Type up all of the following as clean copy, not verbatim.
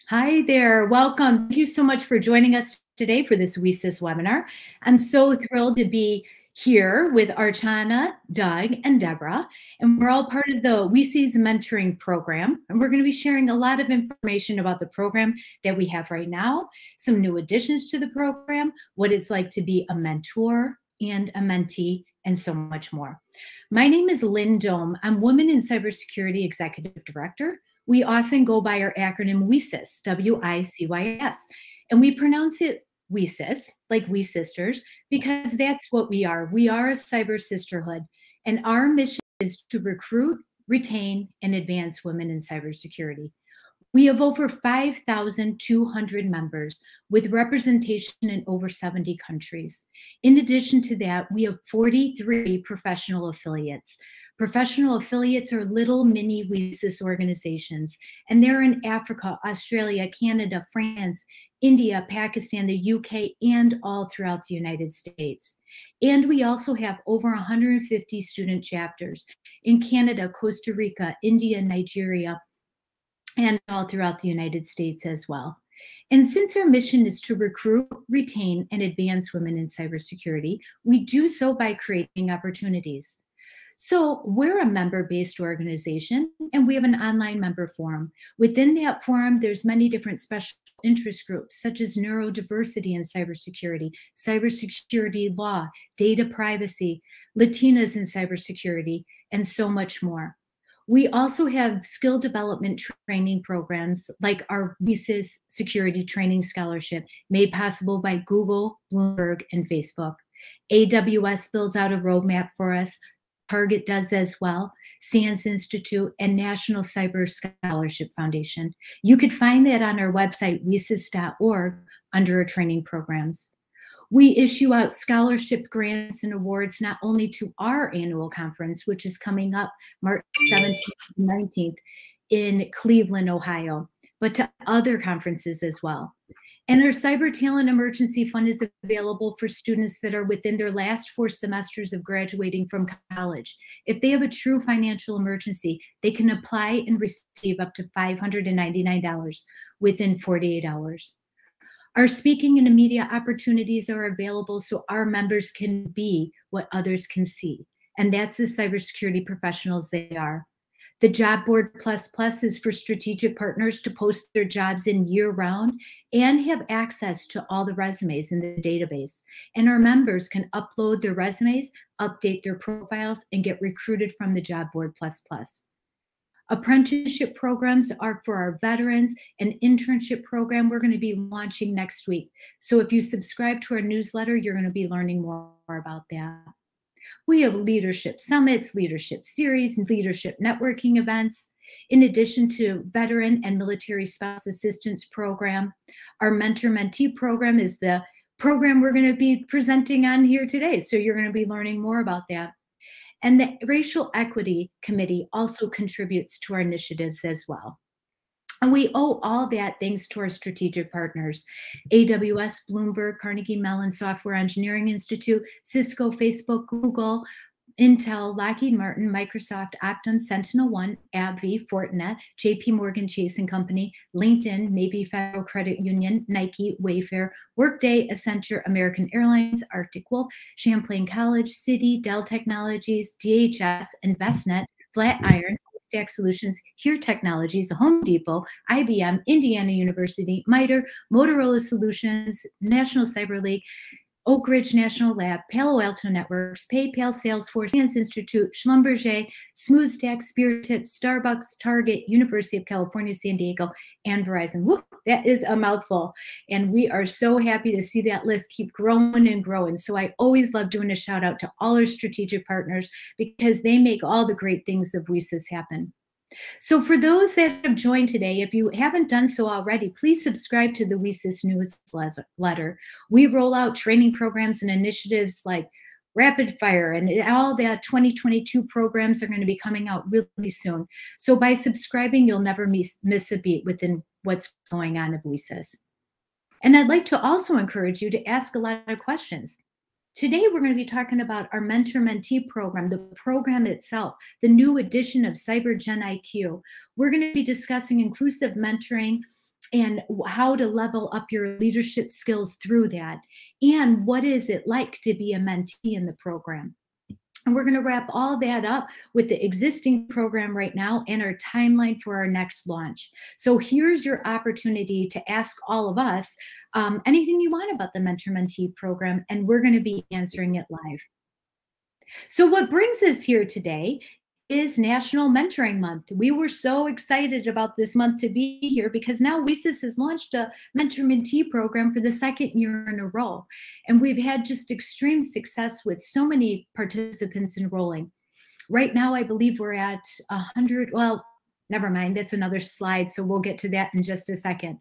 Hi there, welcome. Thank you so much for joining us today for this WiCyS webinar. I'm so thrilled to be here with Archana, Doug, and Deborah, and we're all part of the WiCyS mentoring program, and we're going to be sharing a lot of information about the program that we have right now, some new additions to the program, what it's like to be a mentor and a mentee, and so much more. My name is Lynn Dome. I'm Women in Cybersecurity Executive Director. We often go by our acronym WiCyS, W-I-C-Y-S, and we pronounce it WiCyS, like we sisters, because that's what we are. We are a cyber sisterhood, and our mission is to recruit, retain, and advance women in cybersecurity. We have over 5,200 members with representation in over 70 countries. In addition to that, we have 43 professional affiliates. Professional affiliates are little mini WiCyS organizations, and they're in Africa, Australia, Canada, France, India, Pakistan, the UK, and all throughout the United States. And we also have over 150 student chapters in Canada, Costa Rica, India, Nigeria, and all throughout the United States as well. And since our mission is to recruit, retain, and advance women in cybersecurity, we do so by creating opportunities. So we're a member-based organization, and we have an online member forum. Within that forum, there's many different special interest groups, such as neurodiversity and cybersecurity law, data privacy, Latinas in cybersecurity, and so much more. We also have skill development training programs like our WiCyS Security Training Scholarship, made possible by Google, Bloomberg, and Facebook. AWS builds out a roadmap for us. Target does as well, SANS Institute, and National Cyber Scholarship Foundation. You could find that on our website, WiCyS.org, under our training programs. We issue out scholarship grants and awards not only to our annual conference, which is coming up March 17th and 19th in Cleveland, Ohio, but to other conferences as well. And our Cyber Talent Emergency Fund is available for students that are within their last 4 semesters of graduating from college. If they have a true financial emergency, they can apply and receive up to $599 within 48 hours. Our speaking and media opportunities are available so our members can be what others can see, and that's the cybersecurity professionals they are. The Job Board Plus Plus is for strategic partners to post their jobs in year-round and have access to all the resumes in the database. And our members can upload their resumes, update their profiles, and get recruited from the Job Board Plus Plus. Apprenticeship programs are for our veterans. An internship program we're going to be launching next week. So if you subscribe to our newsletter, you're going to be learning more about that. We have leadership summits, leadership series, and leadership networking events. In addition to veteran and military spouse assistance program, our mentor-mentee program is the program we're going to be presenting on here today. So you're going to be learning more about that. And the Racial Equity Committee also contributes to our initiatives as well. And we owe all that thanks to our strategic partners, AWS, Bloomberg, Carnegie Mellon Software Engineering Institute, Cisco, Facebook, Google, Intel, Lockheed Martin, Microsoft, Optum, SentinelOne, AbbVie, Fortinet, JP Morgan Chase & Company, LinkedIn, Navy Federal Credit Union, Nike, Wayfair, Workday, Accenture, American Airlines, Arctic Wolf, Champlain College, Citi, Dell Technologies, DHS, Envestnet, Flatiron, Haystack Solutions, Here Technologies, Home Depot, IBM, Indiana University, MITRE, Motorola Solutions, National Cyber League, Oak Ridge National Lab, Palo Alto Networks, PayPal, Salesforce, SANS Institute, Schlumberger, SmoothStack, SpearTip, Starbucks, Target, University of California, San Diego, and Verizon. Woo, that is a mouthful. And we are so happy to see that list keep growing and growing. So I always love doing a shout out to all our strategic partners because they make all the great things of WiCyS happen. So for those that have joined today, if you haven't done so already, please subscribe to the WiCyS newsletter. We roll out training programs and initiatives like Rapid Fire, and all the 2022 programs are going to be coming out really soon. So by subscribing, you'll never miss a beat within what's going on of WiCyS. And I'd like to also encourage you to ask a lot of questions. Today, we're going to be talking about our mentor-mentee program, the program itself, the new edition of CyberGEN.IQ. We're going to be discussing inclusive mentoring and how to level up your leadership skills through that. And what is it like to be a mentee in the program? And we're going to wrap all that up with the existing program right now and our timeline for our next launch. So here's your opportunity to ask all of us anything you want about the Mentor Mentee program, and we're going to be answering it live. So what brings us here today is National Mentoring Month. We were so excited about this month to be here because now WiCyS has launched a Mentor Mentee program for the second year in a row. And we've had just extreme success with so many participants enrolling. Right now, I believe we're at 100, well, never mind, that's another slide, so we'll get to that in just a second.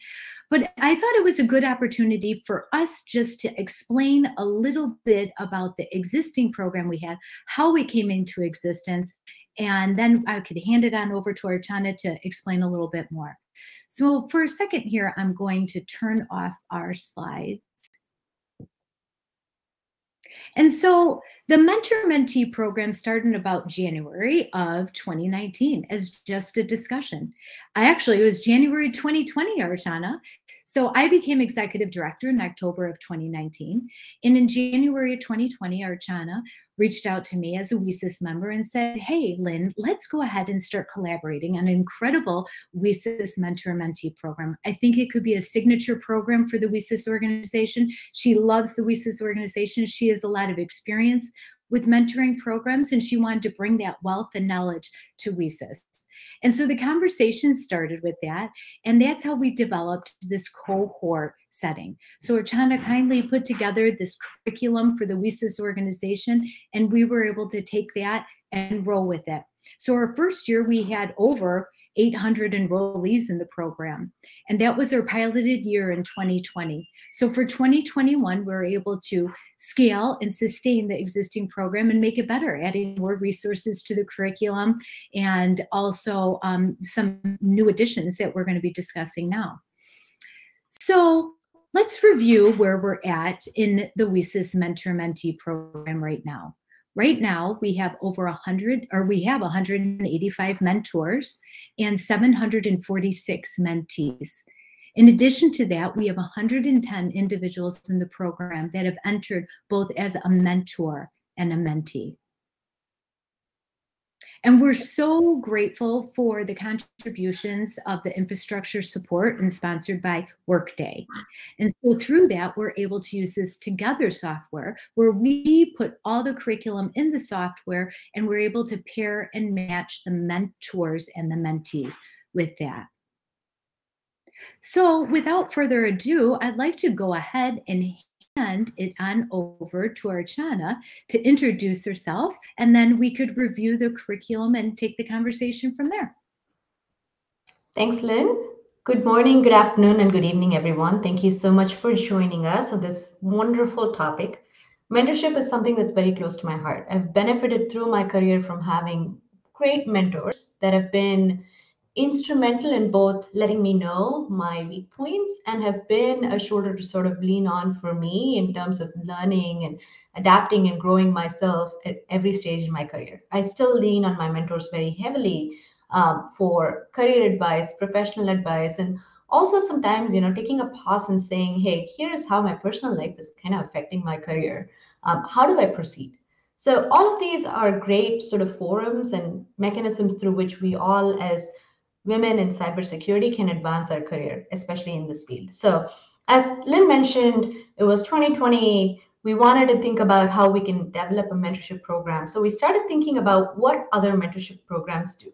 But I thought it was a good opportunity for us just to explain a little bit about the existing program we had, how it came into existence, and then I could hand it on over to Archana to explain a little bit more. So for a second here, I'm going to turn off our slides. And so the Mentor Mentee program started in about January of 2019 as just a discussion. It was January 2020, Archana. So I became executive director in October of 2019. And in January of 2020, Archana reached out to me as a WiCyS member and said, hey, Lynn, let's go ahead and start collaborating on an incredible WiCyS Mentor Mentee program. I think it could be a signature program for the WiCyS organization. She loves the WiCyS organization. She has a lot of experience with mentoring programs, and she wanted to bring that wealth and knowledge to WiCyS. And so the conversation started with that, and that's how we developed this cohort setting. So Archana kindly put together this curriculum for the WiCyS organization, and we were able to take that and roll with it. So our first year, we had over 800 enrollees in the program, and that was our piloted year in 2020. So for 2021, we were able to scale and sustain the existing program and make it better, adding more resources to the curriculum and also some new additions that we're going to be discussing now. So let's review where we're at in the WiCyS Mentor Mentee program right now. Right now, we have over 185 mentors and 746 mentees. In addition to that, we have 110 individuals in the program that have entered both as a mentor and a mentee. And we're so grateful for the contributions of the infrastructure support and sponsored by Workday. And so through that, we're able to use this Together software where we put all the curriculum in the software and we're able to pair and match the mentors and the mentees with that. So without further ado, I'd like to go ahead and hand it on over to Archana to introduce herself, and then we could review the curriculum and take the conversation from there. Thanks, Lynn. Good morning, good afternoon, and good evening, everyone. Thank you so much for joining us on this wonderful topic. Mentorship is something that's very close to my heart. I've benefited through my career from having great mentors that have been instrumental in both letting me know my weak points and have been a shoulder to sort of lean on for me in terms of learning and adapting and growing myself at every stage in my career. I still lean on my mentors very heavily for career advice, professional advice, and also sometimes, taking a pause and saying, hey, here's how my personal life is kind of affecting my career. How do I proceed? So all of these are great sort of forums and mechanisms through which we all as women in cybersecurity can advance our career, especially in this field. So as Lynn mentioned, it was 2020. We wanted to think about how we can develop a mentorship program. So we started thinking about what other mentorship programs do.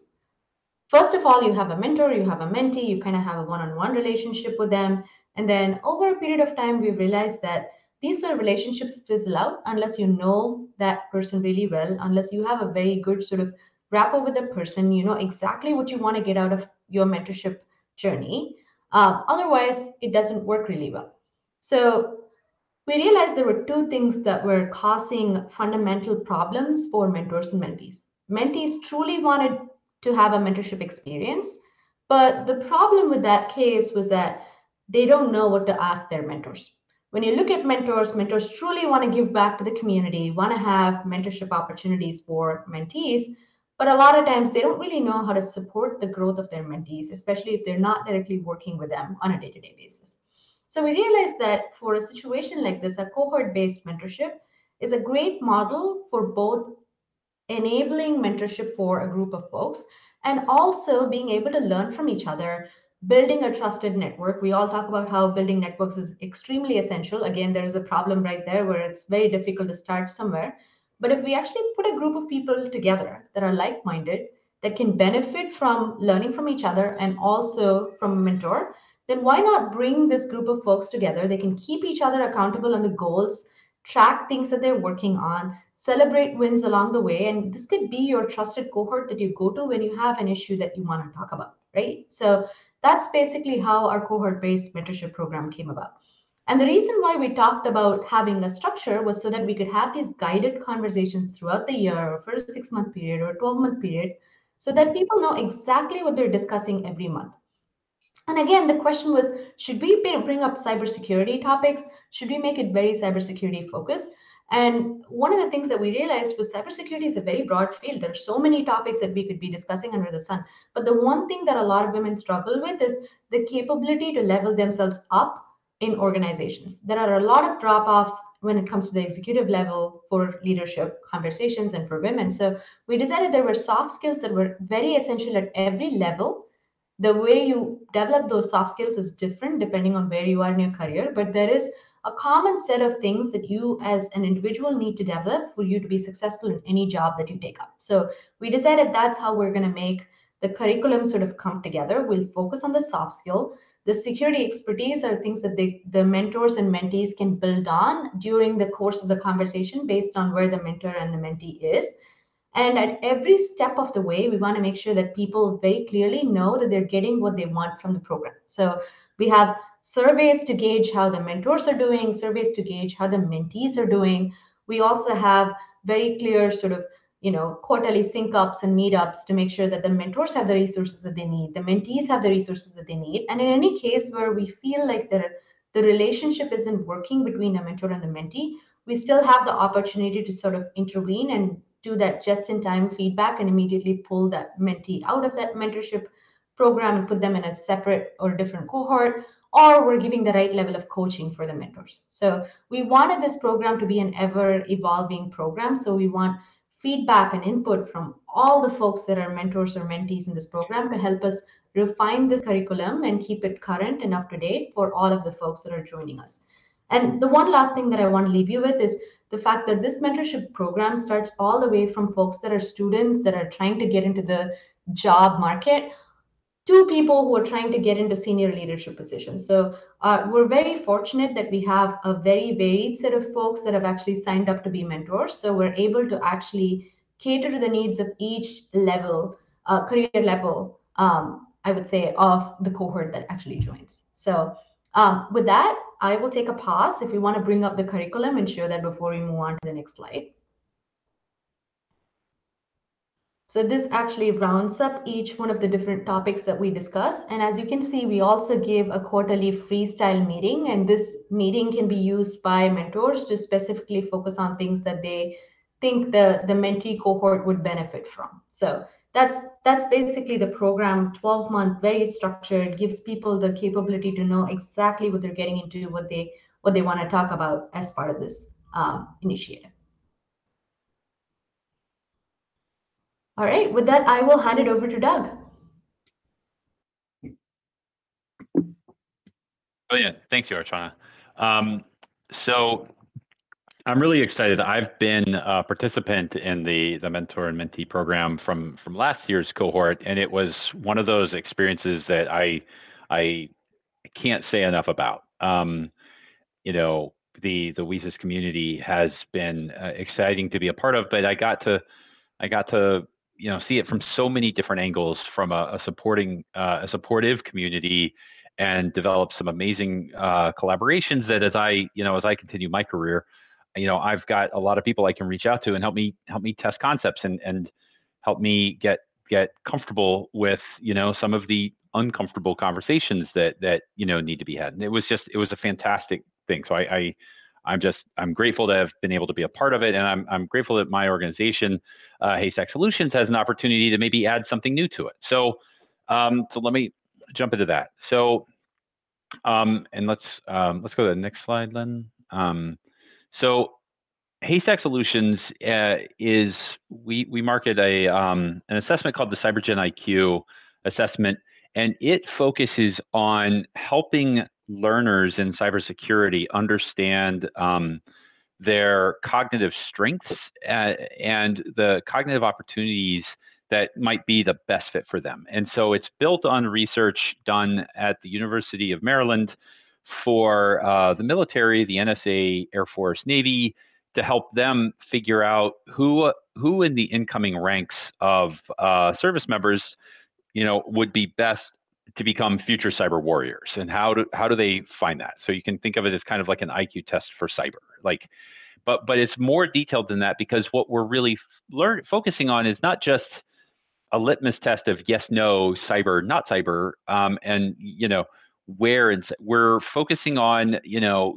First of all, you have a mentor, you have a mentee, you kind of have a one-on-one relationship with them. And then over a period of time, we've realized that these sort of relationships fizzle out unless you know that person really well, unless you have a very good sort of rapport with the person, you know exactly what you want to get out of your mentorship journey. Otherwise, it doesn't work really well. So we realized there were two things that were causing fundamental problems for mentors and mentees. Mentees truly wanted to have a mentorship experience, but the problem with that case was that they don't know what to ask their mentors. When you look at mentors, mentors truly want to give back to the community, want to have mentorship opportunities for mentees, but a lot of times they don't really know how to support the growth of their mentees, especially if they're not directly working with them on a day-to-day basis. So we realized that for a situation like this, a cohort-based mentorship is a great model for both enabling mentorship for a group of folks and also being able to learn from each other, building a trusted network. We all talk about how building networks is extremely essential. Again, there's a problem right there where it's very difficult to start somewhere. But if we actually put a group of people together that are like minded, that can benefit from learning from each other and also from a mentor, then why not bring this group of folks together? They can keep each other accountable on the goals, track things that they're working on, celebrate wins along the way. And this could be your trusted cohort that you go to when you have an issue that you want to talk about, right? So that's basically how our cohort based mentorship program came about. And the reason why we talked about having a structure was so that we could have these guided conversations throughout the year, or for a 6-month period or a 12-month period, so that people know exactly what they're discussing every month. And again, the question was, should we bring up cybersecurity topics? Should we make it very cybersecurity focused? And one of the things that we realized was cybersecurity is a very broad field. There are so many topics that we could be discussing under the sun. But the one thing that a lot of women struggle with is the capability to level themselves up in organizations. There are a lot of drop offs when it comes to the executive level for leadership conversations and for women. So we decided there were soft skills that were very essential at every level. The way you develop those soft skills is different depending on where you are in your career, but there is a common set of things that you as an individual need to develop for you to be successful in any job that you take up. So we decided that's how we're going to make the curriculum sort of come together. We'll focus on the soft skill. The security expertise are things that the mentors and mentees can build on during the course of the conversation based on where the mentor and the mentee is. And at every step of the way, we want to make sure that people very clearly know that they're getting what they want from the program. So we have surveys to gauge how the mentors are doing, surveys to gauge how the mentees are doing. We also have very clear sort of, quarterly sync ups and meetups to make sure that the mentors have the resources that they need, the mentees have the resources that they need. And in any case where we feel like the relationship isn't working between a mentor and the mentee, we still have the opportunity to sort of intervene and do that just in time feedback and immediately pull that mentee out of that mentorship program and put them in a separate or different cohort, or we're giving the right level of coaching for the mentors. So we wanted this program to be an ever evolving program. So we want feedback and input from all the folks that are mentors or mentees in this program to help us refine this curriculum and keep it current and up to date for all of the folks that are joining us. And the one last thing that I want to leave you with is the fact that this mentorship program starts all the way from folks that are students that are trying to get into the job market to people who are trying to get into senior leadership positions. So we're very fortunate that we have a very varied set of folks that have actually signed up to be mentors. So we're able to actually cater to the needs of each level, career level, I would say, of the cohort that actually joins. So with that, I will take a pause if you want to bring up the curriculum and show that before we move on to the next slide. So this actually rounds up each one of the different topics that we discuss. And as you can see, we also give a quarterly freestyle meeting, and this meeting can be used by mentors to specifically focus on things that they think the mentee cohort would benefit from. So that's basically the program. 12-month, very structured, gives people the capability to know exactly what they're getting into, what they want to talk about as part of this initiative. All right, with that, I will hand it over to Doug. Oh yeah, thanks, Archana. So I'm really excited. I've been a participant in the mentor and mentee program from last year's cohort, and it was one of those experiences that I can't say enough about. The WiCyS community has been exciting to be a part of, but I got to see it from so many different angles, from a supportive community, and develop some amazing collaborations that as I continue my career, I've got a lot of people I can reach out to and help me test concepts and help me get comfortable with some of the uncomfortable conversations that need to be had. And it was a fantastic thing. So I'm grateful to have been able to be a part of it, and I'm grateful that my organization Haystack Solutions has an opportunity to maybe add something new to it. So, so let me jump into that. So, and let's go to the next slide, Lynn. So Haystack Solutions is we market an assessment called the CyberGEN.IQ assessment, and it focuses on helping learners in cybersecurity understand their cognitive strengths and the cognitive opportunities that might be the best fit for them. And so it's built on research done at the University of Maryland for the military, the NSA, Air Force, Navy, to help them figure out who in the incoming ranks of service members, would be best to become future cyber warriors, and how do they find that? So you can think of it as kind of like an IQ test for cyber, but it's more detailed than that, because what we're really focusing on is not just a litmus test of yes, no, cyber, not cyber, and where we're focusing on,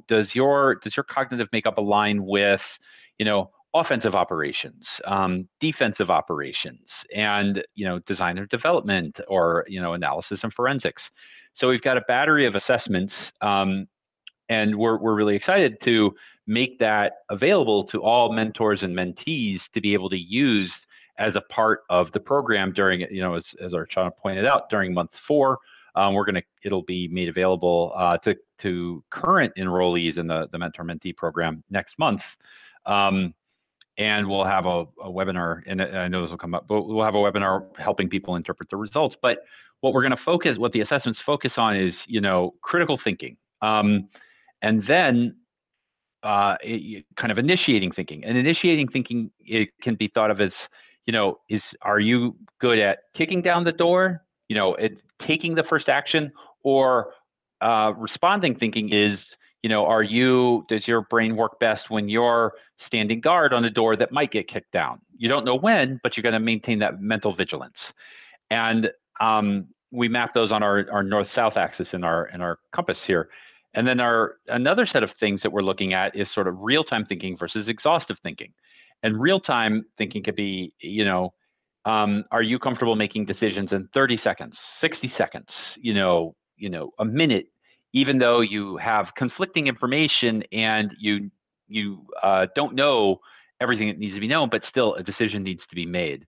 does your cognitive makeup align with, offensive operations, defensive operations, and design or development, or analysis and forensics. So we've got a battery of assessments, and we're really excited to make that available to all mentors and mentees to be able to use as a part of the program during, as Archana pointed out, during month 4. It'll be made available to current enrollees in the mentor-mentee program next month. And we'll have a webinar, and I know this will come up, but we'll have a webinar helping people interpret the results. But what the assessments focus on is, critical thinking, and then kind of initiating thinking. And initiating thinking, it can be thought of as, are you good at kicking down the door, taking the first action, or responding thinking is, does your brain work best when you're standing guard on a door that might get kicked down? You don't know when, but you're going to maintain that mental vigilance. And we map those on our north-south axis in our compass here. And then another set of things that we're looking at is sort of real-time thinking versus exhaustive thinking. And real-time thinking could be, are you comfortable making decisions in 30 seconds, 60 seconds, a minute, even though you have conflicting information and you don't know everything that needs to be known, but still a decision needs to be made.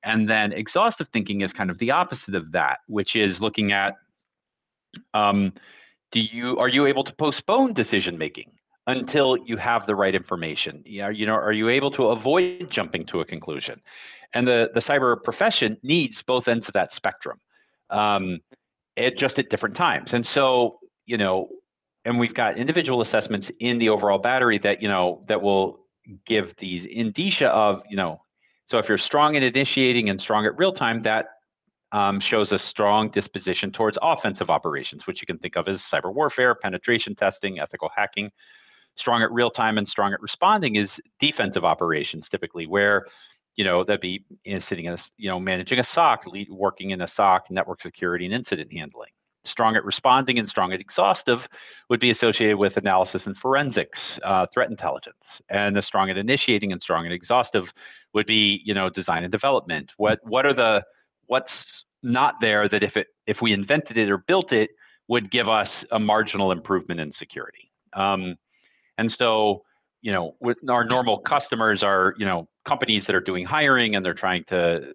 And then exhaustive thinking is kind of the opposite of that, which is looking at, are you able to postpone decision making until you have the right information? Are you able to avoid jumping to a conclusion? And the cyber profession needs both ends of that spectrum, just at different times. And so, and we've got individual assessments in the overall battery that, that will give these indicia of, so if you're strong in initiating and strong at real time, that shows a strong disposition towards offensive operations, which you can think of as cyber warfare, penetration testing, ethical hacking. Strong at real time and strong at responding is defensive operations, typically, where that'd be sitting as managing a SOC, working in a SOC, network security and incident handling. Strong at responding and strong at exhaustive would be associated with analysis and forensics, threat intelligence. And the strong at initiating and strong at exhaustive would be design and development. What's not there that if we invented it or built it would give us a marginal improvement in security. And so, with our normal customers are, companies that are doing hiring, and they're trying to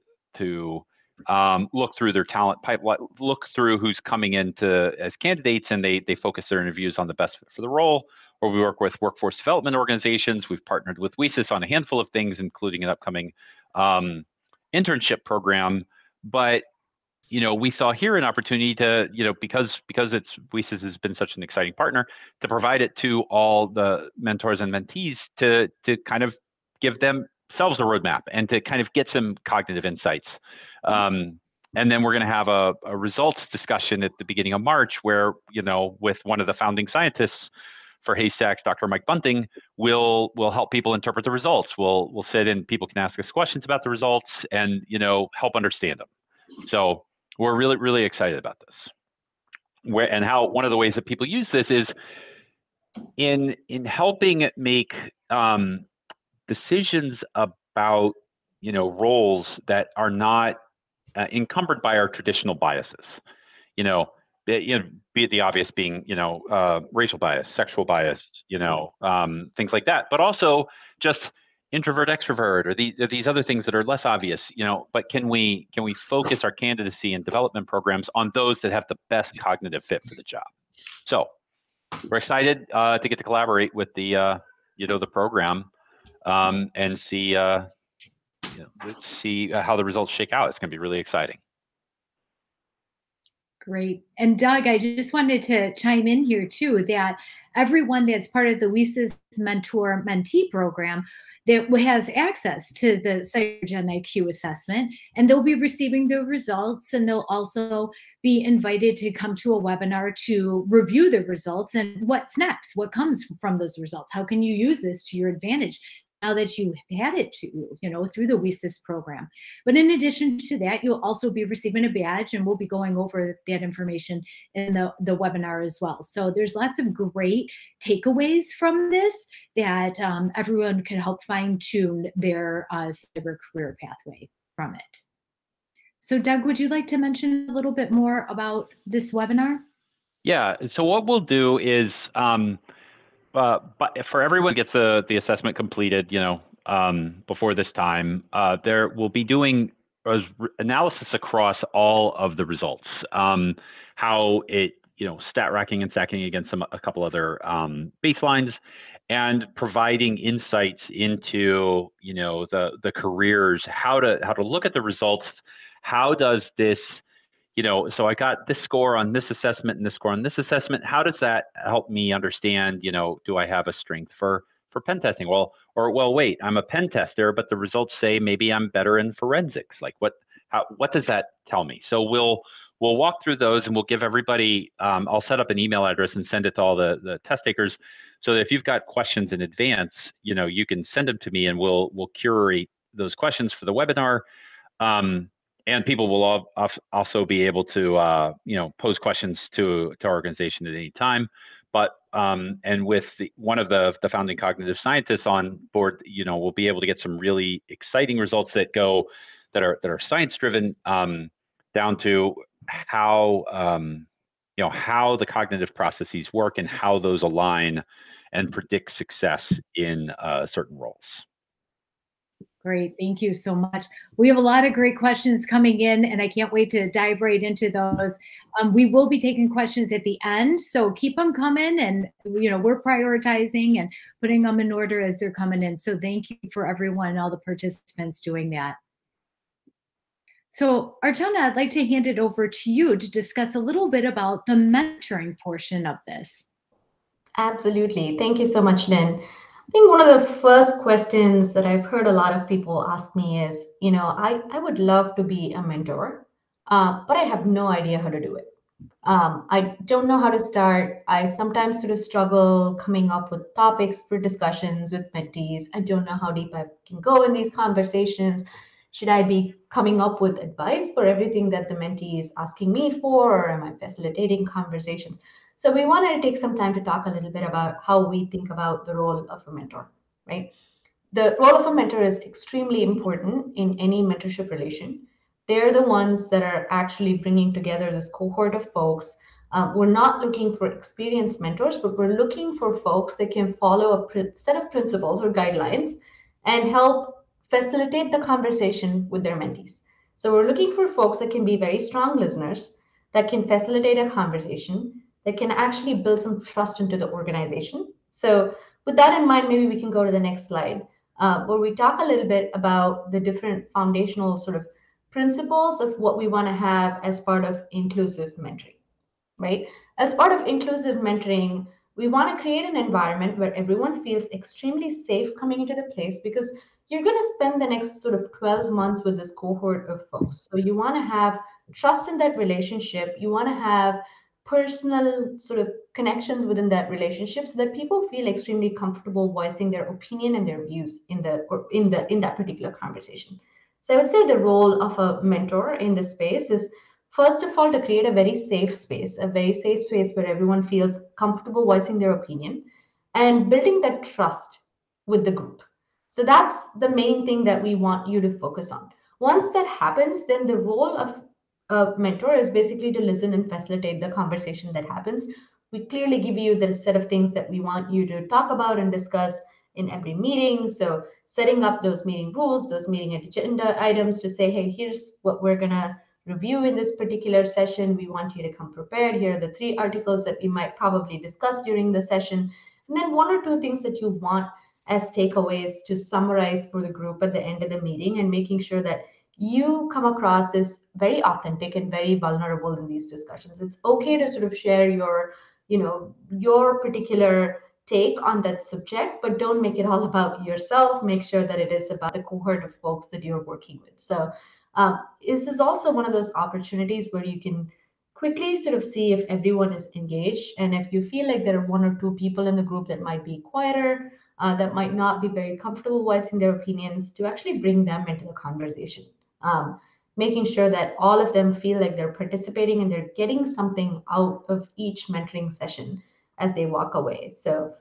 look through their talent pipeline, look through who's coming in as candidates, and they focus their interviews on the best fit for the role. Or we work with workforce development organizations. We've partnered with WiCyS on a handful of things, including an upcoming internship program. But we saw here an opportunity to, because WiCyS has been such an exciting partner, to provide it to all the mentors and mentees to kind of give themselves a roadmap and to kind of get some cognitive insights. And then we're going to have a results discussion at the beginning of March where, with one of the founding scientists for Haystacks, Dr. Mike Bunting, we'll help people interpret the results. We'll sit and people can ask us questions about the results and, help understand them. So we're really, really excited about this. One of the ways that people use this is in helping make decisions about roles that are not encumbered by our traditional biases. Be it the obvious being, racial bias, sexual bias, things like that, but also just introvert, extrovert, or these other things that are less obvious, but can we focus our candidacy and development programs on those that have the best cognitive fit for the job? So we're excited to get to collaborate with the program and see how the results shake out. It's going to be really exciting. Great. And Doug, I just wanted to chime in here too, that everyone that's part of the WiCyS Mentor Mentee program that has access to the CyberGEN.IQ assessment, and they'll be receiving the results, and they'll also be invited to come to a webinar to review the results and what's next, what comes from those results. How can you use this to your advantage now that you had it through the WiCyS program? But in addition to that, you'll also be receiving a badge, and we'll be going over that information in the webinar as well. So there's lots of great takeaways from this that everyone can help fine-tune their cyber career pathway from it. So Doug, would you like to mention a little bit more about this webinar? Yeah, so what we'll do is, but for everyone who gets the assessment completed, before this time, there will be doing analysis across all of the results, how it, stat racking and stacking against a couple other baselines, and providing insights into, the careers, how to look at the results. How does this, so I got this score on this assessment and this score on this assessment. How does that help me understand, do I have a strength for pen testing? Well, wait, I'm a pen tester, but the results say maybe I'm better in forensics. Like what does that tell me? So we'll walk through those, and we'll give everybody, I'll set up an email address and send it to all the test takers, so that if you've got questions in advance, you can send them to me, and we'll curate those questions for the webinar. And people will also be able to, pose questions to our organization at any time. But and with one of the founding cognitive scientists on board, we'll be able to get some really exciting results that are science driven, down to how how the cognitive processes work and how those align and predict success in certain roles. Great, thank you so much. We have a lot of great questions coming in, and I can't wait to dive right into those. We will be taking questions at the end, so keep them coming, and we're prioritizing and putting them in order as they're coming in. So thank you for everyone, all the participants doing that. So Archana, I'd like to hand it over to you to discuss a little bit about the mentoring portion of this. Absolutely, thank you so much, Lynn. I think one of the first questions that I've heard a lot of people ask me is, I would love to be a mentor, but I have no idea how to do it. I don't know how to start. I sometimes sort of struggle coming up with topics for discussions with mentees. I don't know how deep I can go in these conversations. Should I be coming up with advice for everything that the mentee is asking me for, or am I facilitating conversations? So we wanted to take some time to talk a little bit about how we think about the role of a mentor, right? The role of a mentor is extremely important in any mentorship relation. They're the ones that are actually bringing together this cohort of folks. We're not looking for experienced mentors, but we're looking for folks that can follow a set of principles or guidelines and help facilitate the conversation with their mentees. So we're looking for folks that can be very strong listeners, that can facilitate a conversation, that can actually build some trust into the organization. So with that in mind, maybe we can go to the next slide, where we talk a little bit about the different foundational sort of principles of what we want to have as part of inclusive mentoring, right? As part of inclusive mentoring, we want to create an environment where everyone feels extremely safe coming into the place, because you're going to spend the next sort of 12 months with this cohort of folks. So you want to have trust in that relationship. You want to have personal sort of connections within that relationship, so that people feel extremely comfortable voicing their opinion and their views in that particular conversation. So I would say the role of a mentor in this space is, first of all, to create a very safe space where everyone feels comfortable voicing their opinion and building that trust with the group. So that's the main thing that we want you to focus on. Once that happens, then the role of a mentor is basically to listen and facilitate the conversation that happens. We clearly give you the set of things that we want you to talk about and discuss in every meeting. So setting up those meeting rules, those meeting agenda items to say, hey, here's what we're going to review in this particular session. We want you to come prepared. Here are the 3 articles that we might probably discuss during the session. And then 1 or 2 things that you want as takeaways to summarize for the group at the end of the meeting, and making sure that you come across as very authentic and very vulnerable in these discussions. It's okay to sort of share your, your particular take on that subject, but don't make it all about yourself. Make sure that it is about the cohort of folks that you're working with. So this is also one of those opportunities where you can quickly sort of see if everyone is engaged. And if you feel like there are 1 or 2 people in the group that might be quieter, that might not be very comfortable voicing their opinions, to actually bring them into the conversation. Making sure that all of them feel like they're participating and they're getting something out of each mentoring session as they walk away. So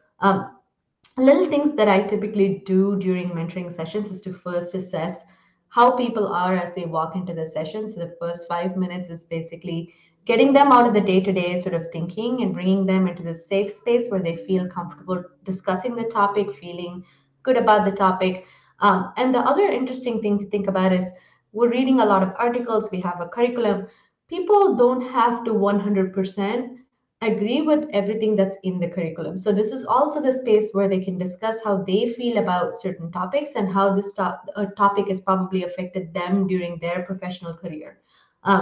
little things that I typically do during mentoring sessions is to first assess how people are as they walk into the session. So the first 5 minutes is basically getting them out of the day-to-day sort of thinking and bringing them into the safe space where they feel comfortable discussing the topic, feeling good about the topic. And the other interesting thing to think about is we're reading a lot of articles, we have a curriculum. People don't have to 100% agree with everything that's in the curriculum. So this is also the space where they can discuss how they feel about certain topics and how this topic has probably affected them during their professional career.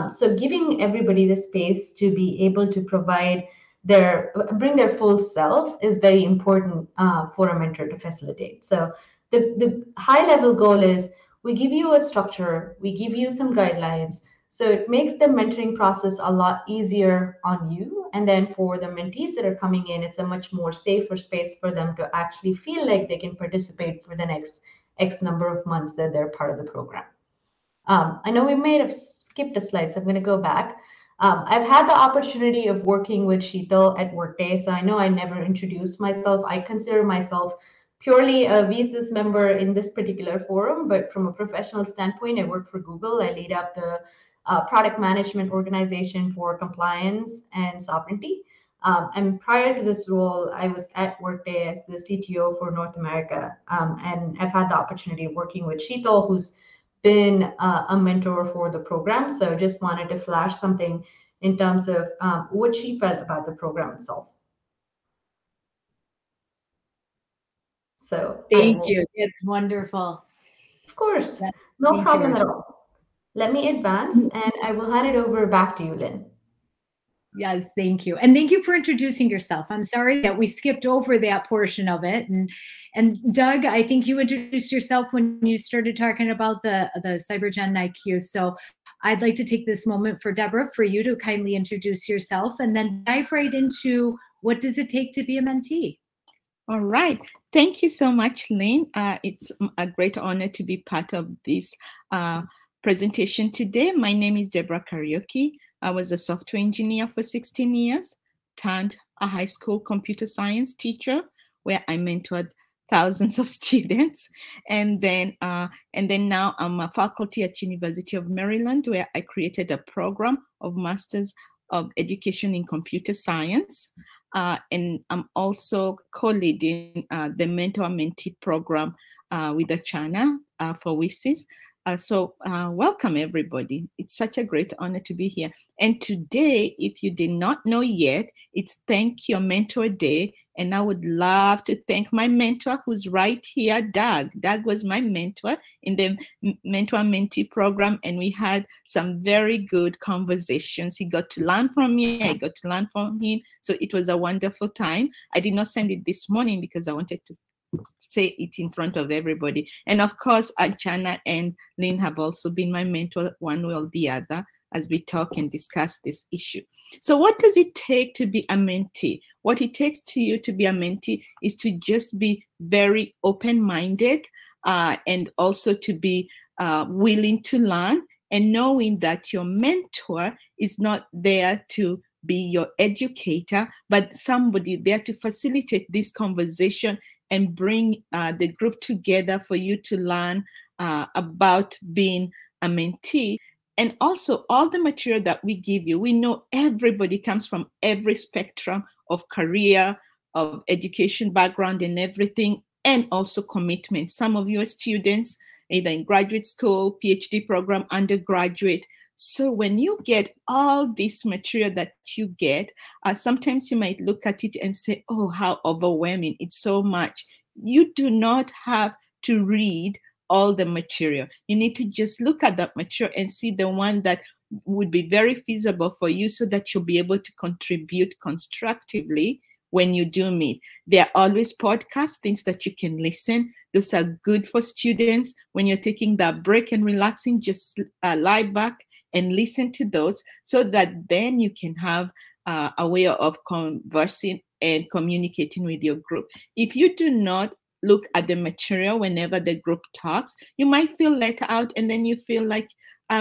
So giving everybody the space to be able to bring their full self is very important for a mentor to facilitate. So the high level goal is we give you a structure, we give you some guidelines, so it makes the mentoring process a lot easier on you. And then for the mentees that are coming in, it's a much more safer space for them to actually feel like they can participate for the next X number of months that they're part of the program. I know we may have skipped a slide, so I'm going to go back. I've had the opportunity of working with Sheetal at Workday, so I know I never introduced myself. I consider myself purely a WiCyS member in this particular forum, but from a professional standpoint, I work for Google. I lead up the product management organization for compliance and sovereignty. And prior to this role, I was at Workday as the CTO for North America. And I've had the opportunity of working with Sheetal, who's been a mentor for the program. So just wanted to flash something in terms of what she felt about the program itself. So thank you. It's wonderful. Of course, no problem at all. Let me advance and I will hand it over back to you, Lynn. Yes, thank you. And thank you for introducing yourself. I'm sorry that we skipped over that portion of it. And Doug, I think you introduced yourself when you started talking about the CyberGEN.IQ. So I'd like to take this moment for Deborah, for you to kindly introduce yourself and then dive right into what does it take to be a mentee? All right. Thank you so much, Lynn. It's a great honor to be part of this presentation today. My name is Deborah Karaoke. I was a software engineer for 16 years, turned a high school computer science teacher where I mentored thousands of students. And then now I'm a faculty at University of Maryland, where I created a program of Masters of Education in Computer Science. And I'm also co-leading the mentor-mentee program with Achana for WiCyS. So welcome, everybody. It's such a great honor to be here. And today, if you did not know yet, it's Thank Your Mentor Day. And I would love to thank my mentor who's right here, Doug. Doug was my mentor in the mentor-mentee program, and we had some very good conversations. He got to learn from me, I got to learn from him. So it was a wonderful time. I did not send it this morning because I wanted to say it in front of everybody. And of course, Achana and Lynn have also been my mentor, one way or the other, as we talk and discuss this issue. So what does it take to be a mentee? What it takes to you to be a mentee is to just be very open-minded and also to be willing to learn, and knowing that your mentor is not there to be your educator, but somebody there to facilitate this conversation and bring the group together for you to learn about being a mentee. And also all the material that we give you, we know everybody comes from every spectrum of career, of education background and everything, and also commitment. Some of you are students, either in graduate school, PhD program, undergraduate. So when you get all this material that you get, sometimes you might look at it and say, oh, how overwhelming, it's so much. You do not have to read all the material. You need to just look at that material and see the one that would be very feasible for you so that you'll be able to contribute constructively when you do meet. There are always podcasts, things that you can listen. Those are good for students. When you're taking that break and relaxing, just lie back and listen to those so that then you can have a way of conversing and communicating with your group. If you do not look at the material whenever the group talks, you might feel let out, and then you feel like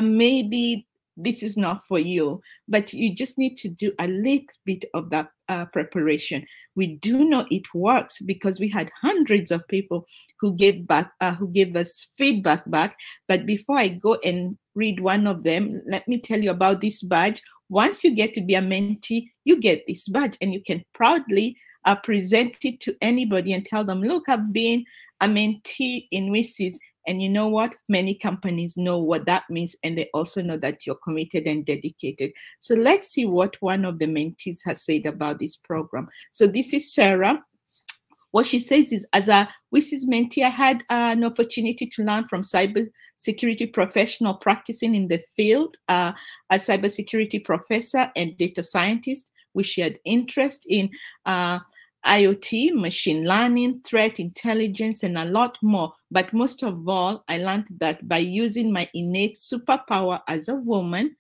maybe this is not for you, but you just need to do a little bit of that preparation. We do know it works because we had hundreds of people who gave us feedback back. But before I go and read one of them, let me tell you about this badge. Once you get to be a mentee, you get this badge, and you can proudly present it to anybody and tell them, look, I've been a mentee in WiCyS. And you know what? Many companies know what that means, and they also know that you're committed and dedicated. So let's see what one of the mentees has said about this program. So this is Sarah. What she says is, as a WiCyS mentee, I had an opportunity to learn from cybersecurity professional practicing in the field, a cybersecurity professor and data scientist. We shared interest in IoT, machine learning, threat intelligence, and a lot more. But most of all, I learned that by using my innate superpower as a woman,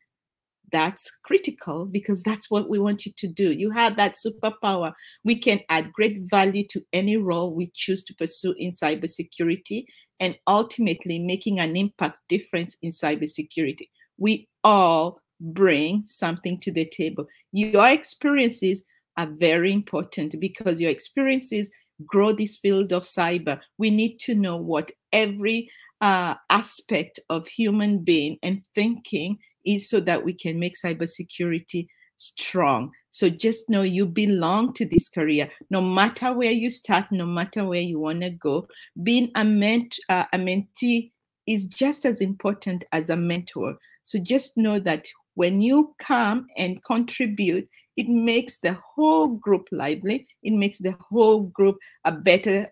that's critical, because that's what we want you to do. You have that superpower. We can add great value to any role we choose to pursue in cybersecurity, and ultimately making an impact difference in cybersecurity. We all bring something to the table. Your experiences are very important because your experiences grow this field of cyber. We need to know what every aspect of human being and thinking is so that we can make cybersecurity strong. So just know you belong to this career. No matter where you start, no matter where you want to go, being a mentee is just as important as a mentor. So just know that when you come and contribute, it makes the whole group lively. It makes the whole group a better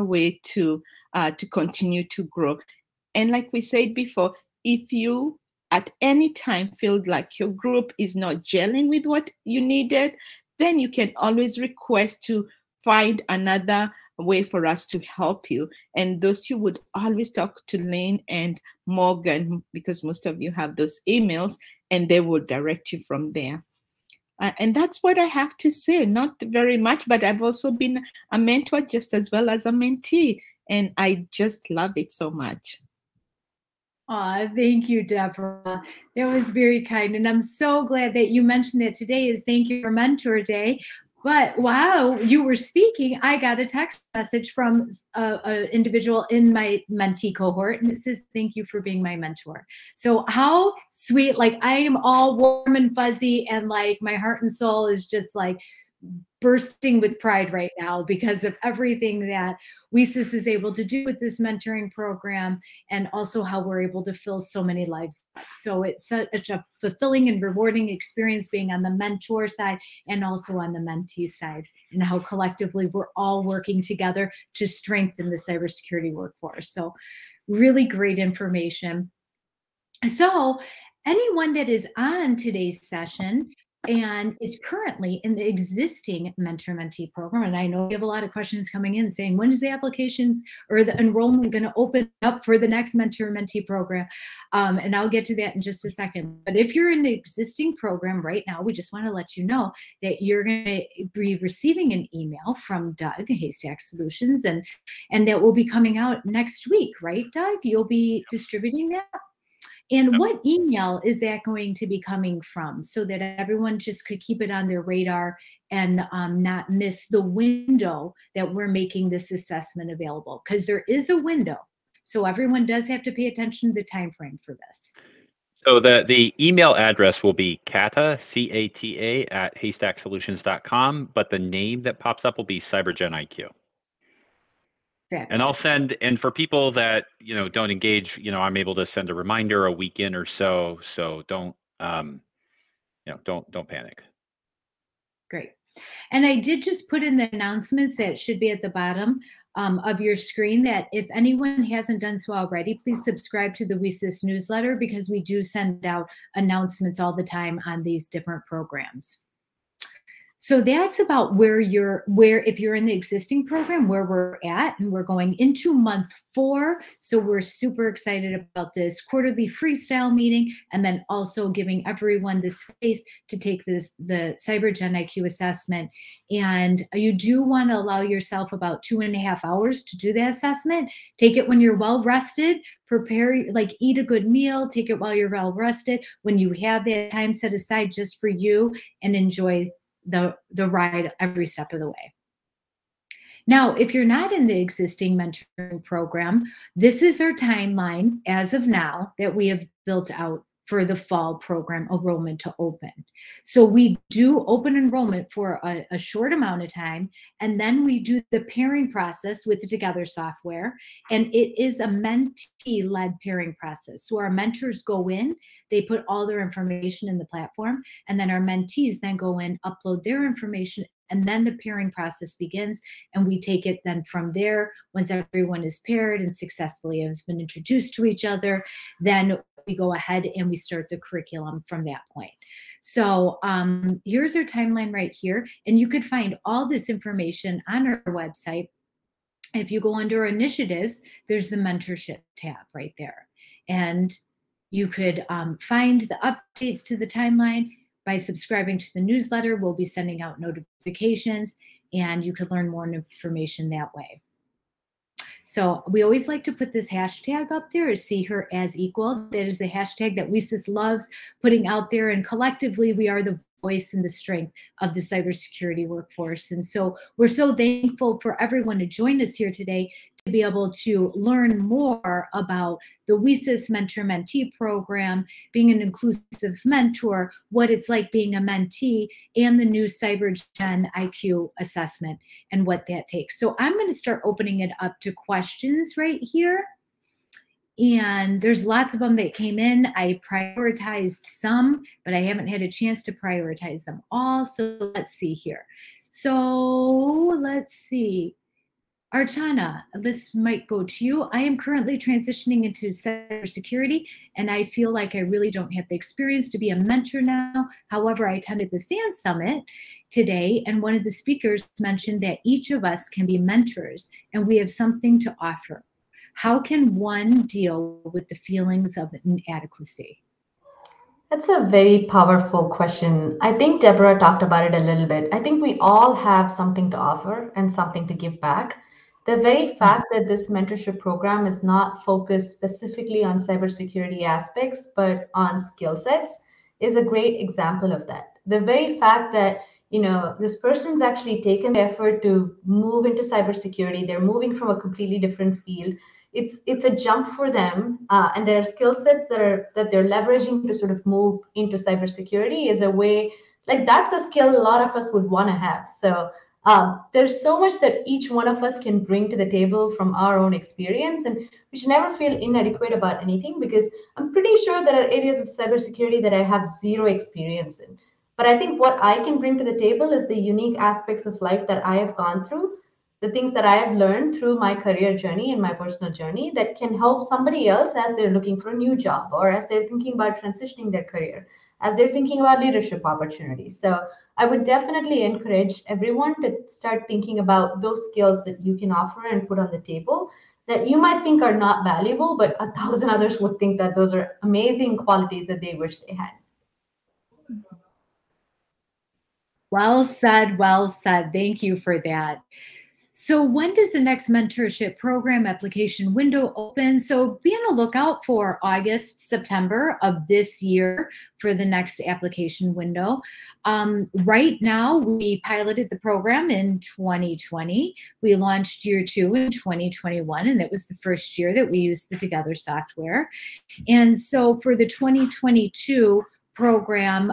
way to continue to grow. And like we said before, if you at any time feel like your group is not gelling with what you needed, then you can always request to find another way for us to help you. And those you would always talk to Lynn and Morgan, because most of you have those emails, and they will direct you from there. And that's what I have to say. Not very much, but I've also been a mentor just as well as a mentee, and I just love it so much. Aw, thank you, Deborah. That was very kind. And I'm so glad that you mentioned that today is Thank You for Mentor Day. But while you were speaking, I got a text message from an individual in my mentee cohort, and it says, thank you for being my mentor. So how sweet, like I am all warm and fuzzy, and like my heart and soul is just like bursting with pride right now because of everything that WiCyS is able to do with this mentoring program, and also how we're able to fill so many lives up. So it's such a fulfilling and rewarding experience being on the mentor side and also on the mentee side, and how collectively we're all working together to strengthen the cybersecurity workforce. So really great information. So anyone that is on today's session and is currently in the existing mentor-mentee program, and I know we have a lot of questions coming in saying, when is the applications or the enrollment going to open up for the next mentor-mentee program? And I'll get to that in just a second. But if you're in the existing program right now, we just want to let you know that you're going to be receiving an email from Doug, Haystack Solutions, and that will be coming out next week, right, Doug? You'll be distributing that? And what email is that going to be coming from, so that everyone just could keep it on their radar and not miss the window that we're making this assessment available? Because there is a window. So everyone does have to pay attention to the time frame for this. So the email address will be CATA, C-A-T-A, at haystacksolutions.com, but the name that pops up will be CyberGEN.IQ. And I'll send, and for people that, don't engage, I'm able to send a reminder a week in or so. So don't panic. Great. And I did just put in the announcements that should be at the bottom of your screen, that if anyone hasn't done so already, please subscribe to the WiCyS newsletter, because we do send out announcements all the time on these different programs. So that's about if you're in the existing program, where we're at, and we're going into month 4. So we're super excited about this quarterly freestyle meeting, and then also giving everyone the space to take the CyberGEN.IQ assessment. And you do want to allow yourself about 2.5 hours to do the assessment. Take it when you're well rested. Prepare, eat a good meal, take it while you're well rested, when you have that time set aside just for you, and enjoy the ride every step of the way. Now, if you're not in the existing mentoring program, this is our timeline as of now that we have built out for the fall program enrollment to open. So we do open enrollment for a short amount of time, and then we do the pairing process with the Together software, and it is a mentee-led pairing process. So our mentors go in, they put all their information in the platform, and then our mentees then go in, upload their information, and then the pairing process begins, and we take it then from there. Once everyone is paired and successfully has been introduced to each other, then we go ahead and we start the curriculum from that point. So here's our timeline right here, and you could find all this information on our website. If you go under initiatives, there's the mentorship tab right there, and you could find the updates to the timeline by subscribing to the newsletter. We'll be sending out notifications, and you could learn more information that way. So we always like to put this hashtag up there, see her as equal. That is the hashtag that WiCyS loves putting out there, and collectively we are the voice and the strength of the cybersecurity workforce. And so we're so thankful for everyone to join us here today to be able to learn more about the WiCyS Mentor-Mentee program, being an inclusive mentor, what it's like being a mentee, and the new CyberGEN.IQ assessment and what that takes. So I'm going to start opening it up to questions right here. And there's lots of them that came in. I prioritized some, but I haven't had a chance to prioritize them all. So let's see here. So let's see. Archana, this might go to you. I am currently transitioning into cybersecurity, and I feel like I really don't have the experience to be a mentor now. However, I attended the SAN Summit today, and one of the speakers mentioned that each of us can be mentors, and we have something to offer. How can one deal with the feelings of inadequacy? That's a very powerful question. I think Deborah talked about it a little bit. I think we all have something to offer and something to give back. The very fact that this mentorship program is not focused specifically on cybersecurity aspects, but on skill sets, is a great example of that. The very fact that this person's actually taken the effort to move into cybersecurity, they're moving from a completely different field. It's a jump for them, and their skill sets that they're leveraging to sort of move into cybersecurity is a way, that's a skill a lot of us would want to have. So there's so much that each one of us can bring to the table from our own experience, and we should never feel inadequate about anything, because I'm pretty sure there are areas of cybersecurity that I have zero experience in. But I think what I can bring to the table is the unique aspects of life that I have gone through, the things that I have learned through my career journey and my personal journey that can help somebody else as they're looking for a new job, or as they're thinking about transitioning their career, as they're thinking about leadership opportunities. So I would definitely encourage everyone to start thinking about those skills that you can offer and put on the table that you might think are not valuable, but 1,000 others would think that those are amazing qualities that they wish they had. Well said, well said. Thank you for that. So when does the next mentorship program application window open? So be on the lookout for August, September of this year for the next application window. Right now, we piloted the program in 2020. We launched year 2 in 2021, and that was the first year that we used the Together software. And so for the 2022 program,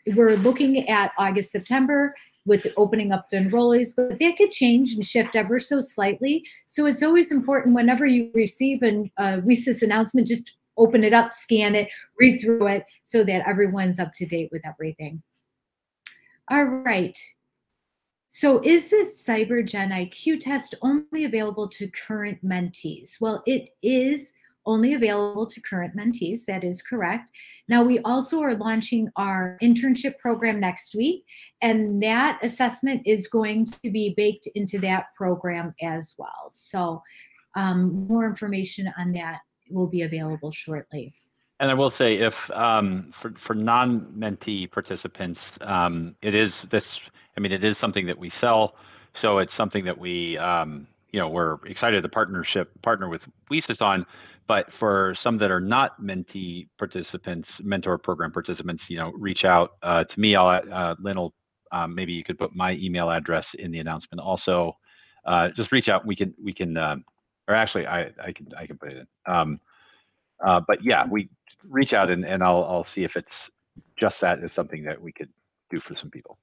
we're looking at August, September, with opening up the enrollees, but that could change and shift ever so slightly. So it's always important whenever you receive a WiCyS announcement, just open it up, scan it, read through it so that everyone's up to date with everything. All right. So is this CyberGEN.IQ test only available to current mentees? Well, it is only available to current mentees. That is correct. Now, we also are launching our internship program next week, and that assessment is going to be baked into that program as well. So more information on that will be available shortly. And I will say, if for non-mentee participants, it is something that we sell, so it's something that we we're excited to partner with WiCyS on. But for some that are not mentee participants, mentor program participants, reach out to me. Lynn will maybe you could put my email address in the announcement. Also, just reach out. We can or actually I can put it in. But yeah, we reach out and I'll see if it's just that is something that we could do for some people.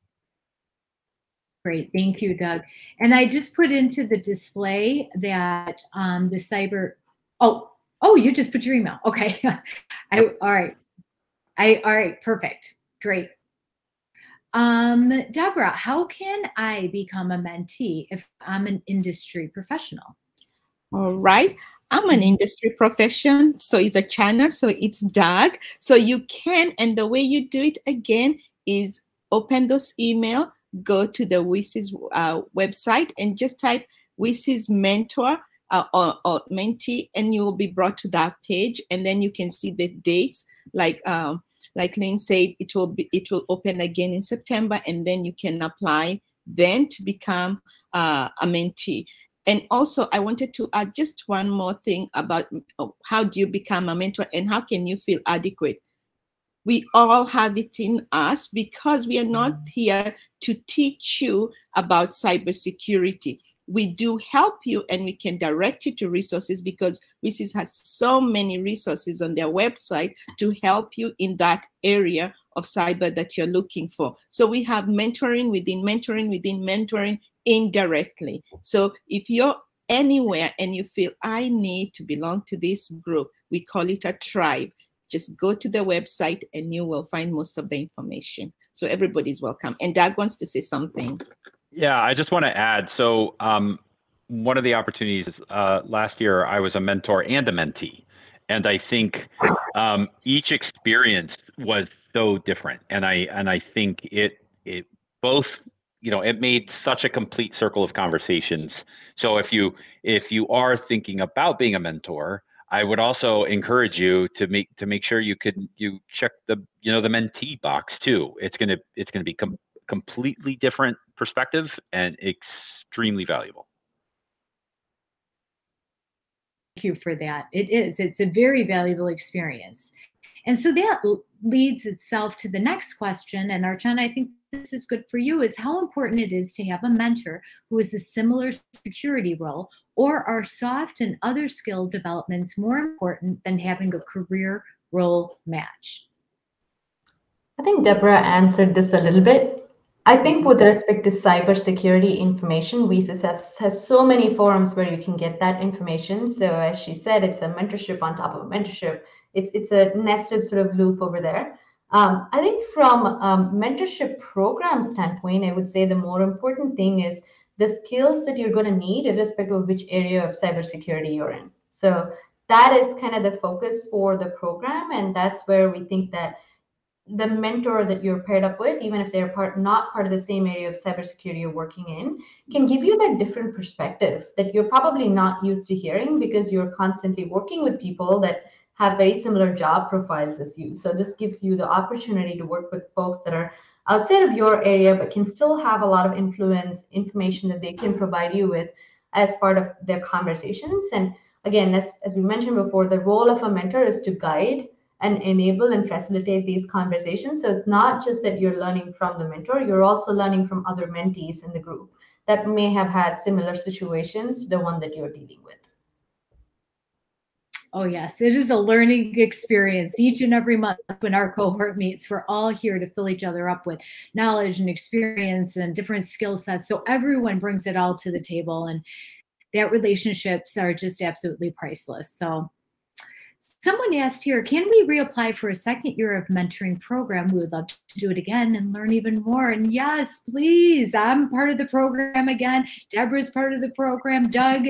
Great, thank you, Doug. And I just put into the display that the cyber. Oh, you just put your email. Okay. All right, perfect. Great. Deborah, how can I become a mentee if I'm an industry professional? All right. I'm an industry profession, so it's a channel, so it's Doug. So you can, and the way you do it again is open those email, go to the WiCyS website and just type WiCyS mentor or mentee, and you will be brought to that page, and then you can see the dates. Like Lynn said, it will open again in September, and then you can apply then to become a mentee. And also, I wanted to add just one more thing about how do you become a mentor and how can you feel adequate. We all have it in us because we are not here to teach you about cybersecurity. We do help you and we can direct you to resources because WiCyS has so many resources on their website to help you in that area of cyber that you're looking for. So we have mentoring within mentoring within mentoring indirectly. So if you're anywhere and you feel I need to belong to this group, we call it a tribe. Just go to the website and you will find most of the information. So everybody's welcome. And Doug wants to say something. Yeah, I just want to add. So one of the opportunities last year, I was a mentor and a mentee. And I think each experience was so different. And I think it both, it made such a complete circle of conversations. So if you are thinking about being a mentor, I would also encourage you to make sure you check the the mentee box too. It's gonna be completely different perspective and extremely valuable. Thank you for that. It's a very valuable experience. And so that leads itself to the next question. And Archana, I think this is good for you, is how important it is to have a mentor who is a similar security role, or are soft and other skill developments more important than having a career role match? I think Deborah answered this a little bit. I think with respect to cybersecurity information, WiCyS has so many forums where you can get that information. So as she said, it's a mentorship on top of a mentorship. It's a nested sort of loop over there. I think from a mentorship program standpoint, I would say the more important thing is the skills that you're going to need irrespective of which area of cybersecurity you're in. So that is kind of the focus for the program. And that's where we think that the mentor that you're paired up with, even if they're not part of the same area of cybersecurity you're working in, can give you that different perspective that you're probably not used to hearing because you're constantly working with people that have very similar job profiles as you. So this gives you the opportunity to work with folks that are outside of your area, but can still have a lot of influence, information that they can provide you with as part of their conversations. And again, as we mentioned before, the role of a mentor is to guide and enable and facilitate these conversations. So it's not just that you're learning from the mentor, you're also learning from other mentees in the group that may have had similar situations to the one that you're dealing with. Oh, yes, it is a learning experience each and every month when our cohort meets. We're all here to fill each other up with knowledge and experience and different skill sets. So everyone brings it all to the table, and that relationships are just absolutely priceless. So someone asked here, can we reapply for a second year of mentoring program? We would love to do it again and learn even more. And yes, please, I'm part of the program again. Deborah's part of the program. Doug,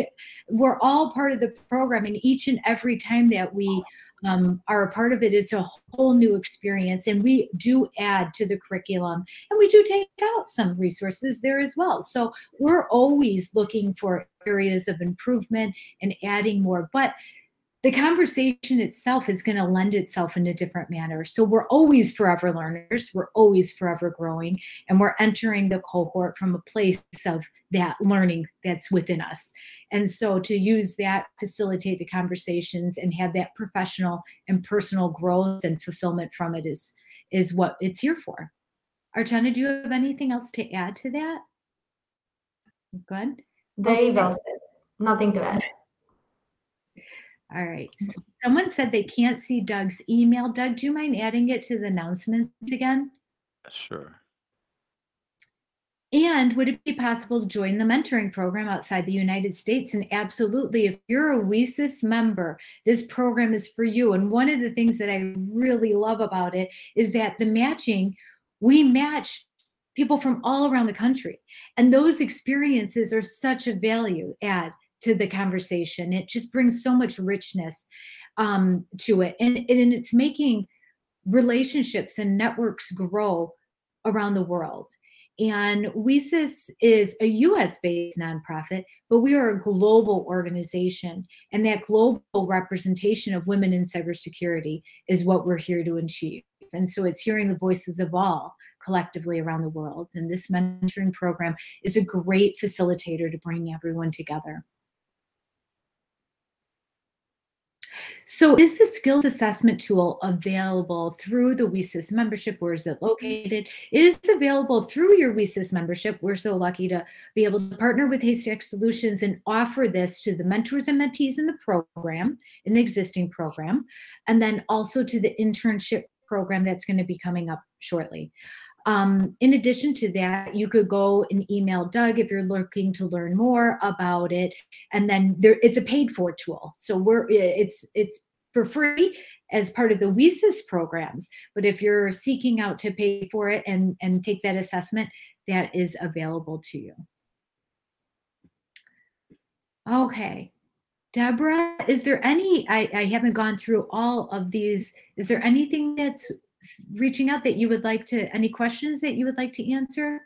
we're all part of the program. And each and every time that we are a part of it, it's a whole new experience. And we do add to the curriculum, and we do take out some resources there as well. So we're always looking for areas of improvement and adding more. But the conversation itself is going to lend itself in a different manner. So we're always forever learners. We're always forever growing. And we're entering the cohort from a place of that learning that's within us. And so to use that, facilitate the conversations and have that professional and personal growth and fulfillment from it is what it's here for. Archana, do you have anything else to add to that? Good. Very well said. Nothing to add. All right. So someone said they can't see Doug's email. Doug, do you mind adding it to the announcements again? Sure. And would it be possible to join the mentoring program outside the United States? And absolutely, if you're a WiCyS member, this program is for you. And one of the things that I really love about it is that the matching, we match people from all around the country. And those experiences are such a value add to the conversation. It just brings so much richness to it. And it's making relationships and networks grow around the world. And WiCyS is a US-based nonprofit, but we are a global organization. And that global representation of women in cybersecurity is what we're here to achieve. And so it's hearing the voices of all collectively around the world. And this mentoring program is a great facilitator to bring everyone together. So is the skills assessment tool available through the WiCyS membership? Where is it located? It is available through your WiCyS membership. We're so lucky to be able to partner with Haystack Solutions and offer this to the mentors and mentees in the program, in the existing program, and then also to the internship program that's going to be coming up shortly. In addition to that, you could go and email Doug if you're looking to learn more about it. And then it's a paid for tool. So it's for free as part of the WiCyS programs. But if you're seeking out to pay for it and take that assessment, that is available to you. Okay. Deborah, is there any, I haven't gone through all of these. Is there anything that's reaching out that you would like to, any questions that you would like to answer?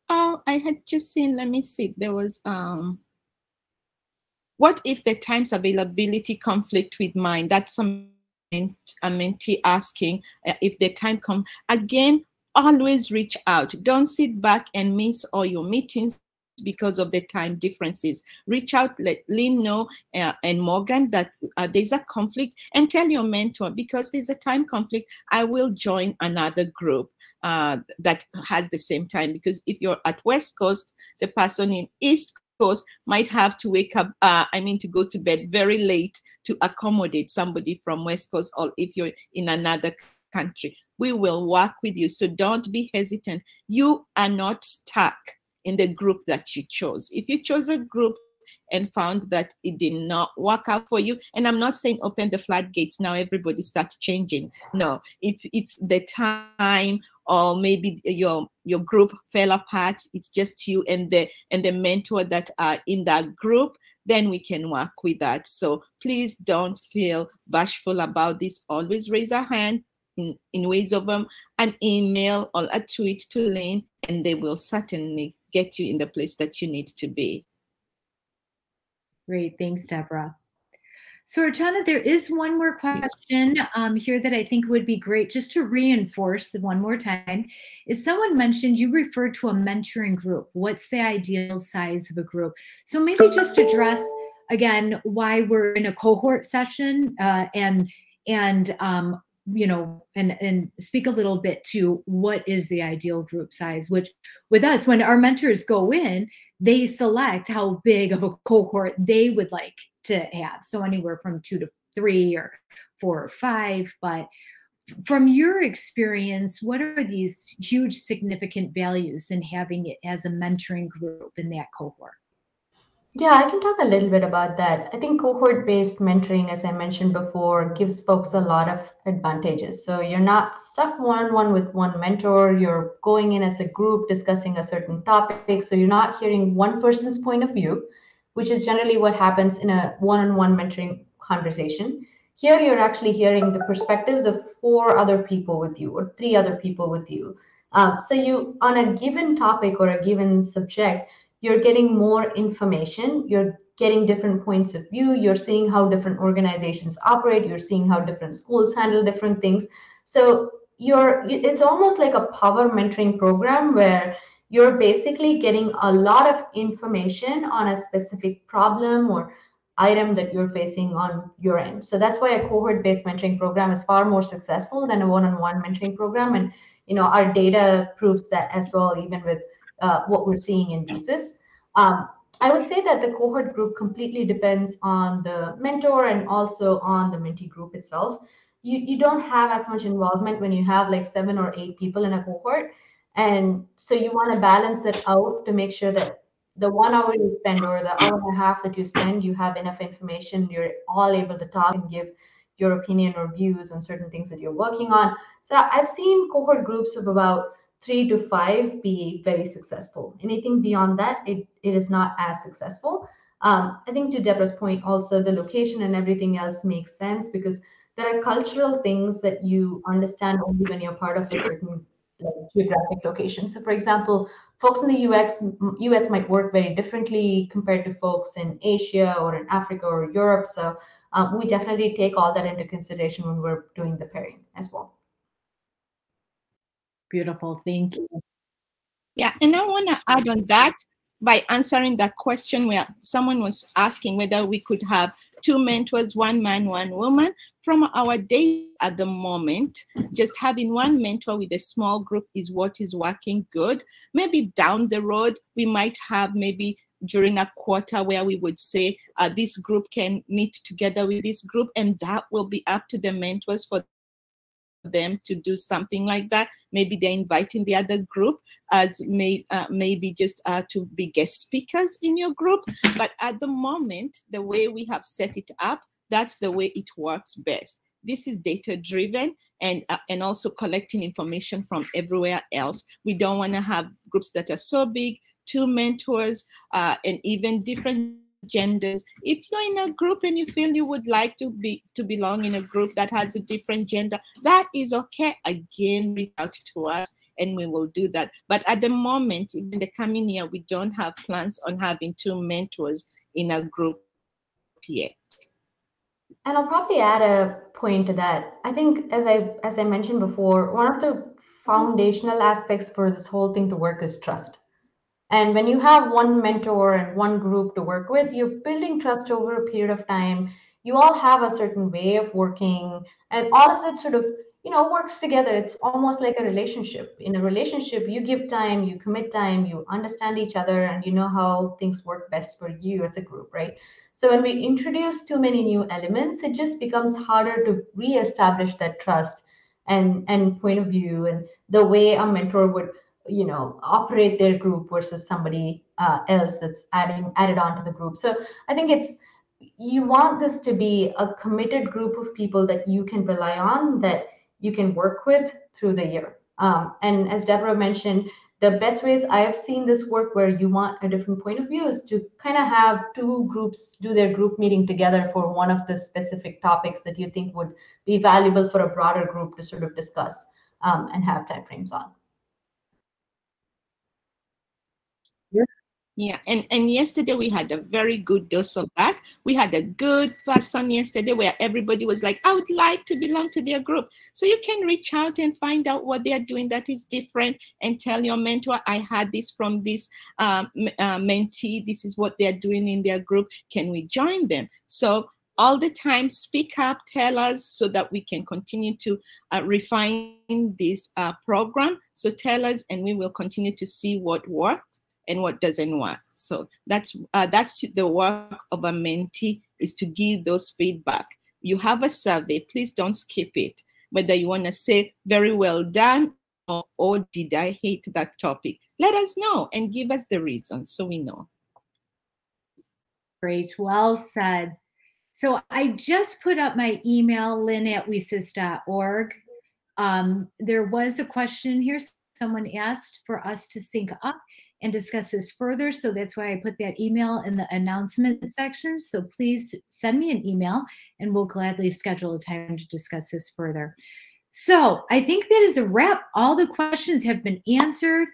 Oh, I had just seen, let me see, there was, what if the time's availability conflict with mine? That's a mentee asking if the time comes. Again, always reach out. Don't sit back and miss all your meetings because of the time differences. Reach out, let Lynn know and Morgan that there's a conflict, and tell your mentor, because there's a time conflict, I will join another group that has the same time. Because if you're at West Coast, the person in East Coast might have to wake up, to go to bed very late to accommodate somebody from West Coast, or if you're in another country. We will work with you, so don't be hesitant. You are not stuck in the group that you chose. If you chose a group and found that it did not work out for you, and I'm not saying open the floodgates, now everybody starts changing. No, if it's the time, or maybe your group fell apart, it's just you and the mentor that are in that group, then we can work with that. So please don't feel bashful about this. Always raise a hand in ways of an email or a tweet to Lynn, and they will certainly get you in the place that you need to be. Great, thanks, Deborah. So Archana, there is one more question here that I think would be great just to reinforce one more time. Is someone mentioned you referred to a mentoring group. What's the ideal size of a group? So maybe just address again why we're in a cohort session and you know, and speak a little bit to what is the ideal group size, which with us, when our mentors go in, they select how big of a cohort they would like to have. So anywhere from 2 to 3 or 4 or 5. But from your experience, what are these huge significant values in having it as a mentoring group in that cohort? Yeah, I can talk a little bit about that. I think cohort-based mentoring, as I mentioned before, gives folks a lot of advantages. So you're not stuck one-on-one with one mentor. You're going in as a group discussing a certain topic. So you're not hearing one person's point of view, which is generally what happens in a one-on-one mentoring conversation. Here, you're actually hearing the perspectives of 4 other people with you or 3 other people with you. So you, on a given topic or a given subject, you're getting more information, you're getting different points of view, you're seeing how different organizations operate, you're seeing how different schools handle different things. So it's almost like a power mentoring program where you're basically getting a lot of information on a specific problem or item that you're facing on your end. So that's why a cohort-based mentoring program is far more successful than a one-on-one mentoring program. And our data proves that as well, even with what we're seeing in WiCyS. I would say that the cohort group completely depends on the mentor and also on the mentee group itself. You don't have as much involvement when you have like 7 or 8 people in a cohort. And so you want to balance it out to make sure that the 1 hour you spend or the hour and a half that you spend, you have enough information, you're all able to talk and give your opinion or views on certain things that you're working on. So I've seen cohort groups of about 3 to 5 be very successful. Anything beyond that, it is not as successful. I think to Deborah's point, also the location and everything else makes sense because there are cultural things that you understand only when you're part of a certain geographic location. So, for example, folks in the US might work very differently compared to folks in Asia or in Africa or Europe. So, we definitely take all that into consideration when we're doing the pairing as well. Beautiful. Thank you. Yeah, and I want to add on that by answering that question where someone was asking whether we could have 2 mentors, 1 man, 1 woman. From our data at the moment, just having 1 mentor with a small group is what is working good. Maybe down the road, we might have maybe during a quarter where we would say this group can meet together with this group, and that will be up to the mentors for them to do something like that. Maybe they're inviting the other group as maybe just to be guest speakers in your group. But at the moment, the way we have set it up, that's the way it works best. This is data driven and also collecting information from everywhere else. We don't want to have groups that are so big, 2 mentors, and even different genders. If you're in a group and you feel you would like to belong in a group that has a different gender, that is okay. Again, reach out to us and we will do that. But at the moment, in the coming year, we don't have plans on having 2 mentors in a group yet. And I'll probably add a point to that. I think as I mentioned before, one of the foundational aspects for this whole thing to work is trust. And when you have 1 mentor and 1 group to work with, you're building trust over a period of time. You all have a certain way of working, and all of that sort of, works together. It's almost like a relationship. In a relationship, you give time, you commit time, you understand each other, and you know how things work best for you as a group, right? So when we introduce too many new elements, it just becomes harder to reestablish that trust and point of view and the way a mentor would operate their group versus somebody else that's added on to the group. So I think you want this to be a committed group of people that you can rely on, that you can work with through the year. And as Deborah mentioned, the best ways I have seen this work where you want a different point of view is to kind of have 2 groups do their group meeting together for one of the specific topics that you think would be valuable for a broader group to sort of discuss and have timeframes on. Yeah, and yesterday we had a very good dose of that. We had a good person yesterday where everybody was like, I would like to belong to their group. So you can reach out and find out what they are doing that is different and tell your mentor, I had this from this mentee. This is what they're doing in their group. Can we join them? So all the time, speak up, tell us so that we can continue to refine this program. So tell us and we will continue to see what works and what doesn't work. So that's the work of a mentee, is to give those feedback. You have a survey, please don't skip it. Whether you want to say very well done or did I hate that topic, let us know and give us the reasons so we know. Great, well said. So I just put up my email, lynn@WiCyS.org. There was a question here. Someone asked for us to sync up and discuss this further. So that's why I put that email in the announcement section. So please send me an email and we'll gladly schedule a time to discuss this further. So I think that is a wrap. All the questions have been answered.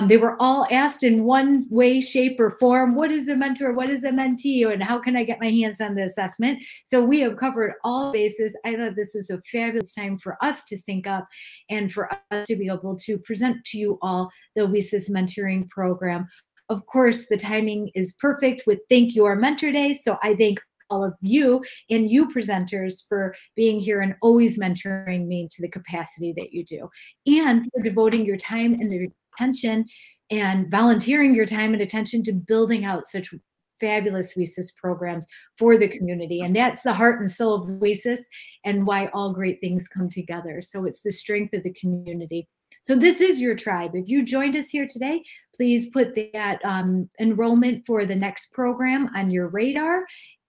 They were all asked in one way, shape, or form. What is a mentor? What is a mentee? And how can I get my hands on the assessment? So we have covered all bases. I thought this was a fabulous time for us to sync up and for us to be able to present to you all the WiCyS mentoring program. Of course, the timing is perfect with Thank Your Mentor Day. So I thank all of you and you presenters for being here and always mentoring me to the capacity that you do, and for devoting your time and attention and volunteering your time and attention to building out such fabulous WiCyS programs for the community. And that's the heart and soul of WiCyS and why all great things come together. So it's the strength of the community. So this is your tribe. If you joined us here today, please put that enrollment for the next program on your radar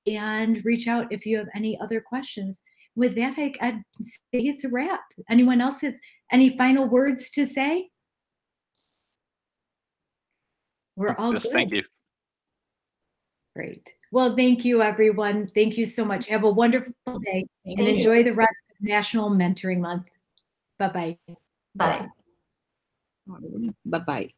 and reach out if you have any other questions. With that, I'd say it's a wrap. Anyone else has any final words to say? We're all good. Thank you. Great. Well, thank you, everyone. Thank you so much. Have a wonderful day and enjoy the rest of National Mentoring Month. Bye-bye. Bye. Bye-bye.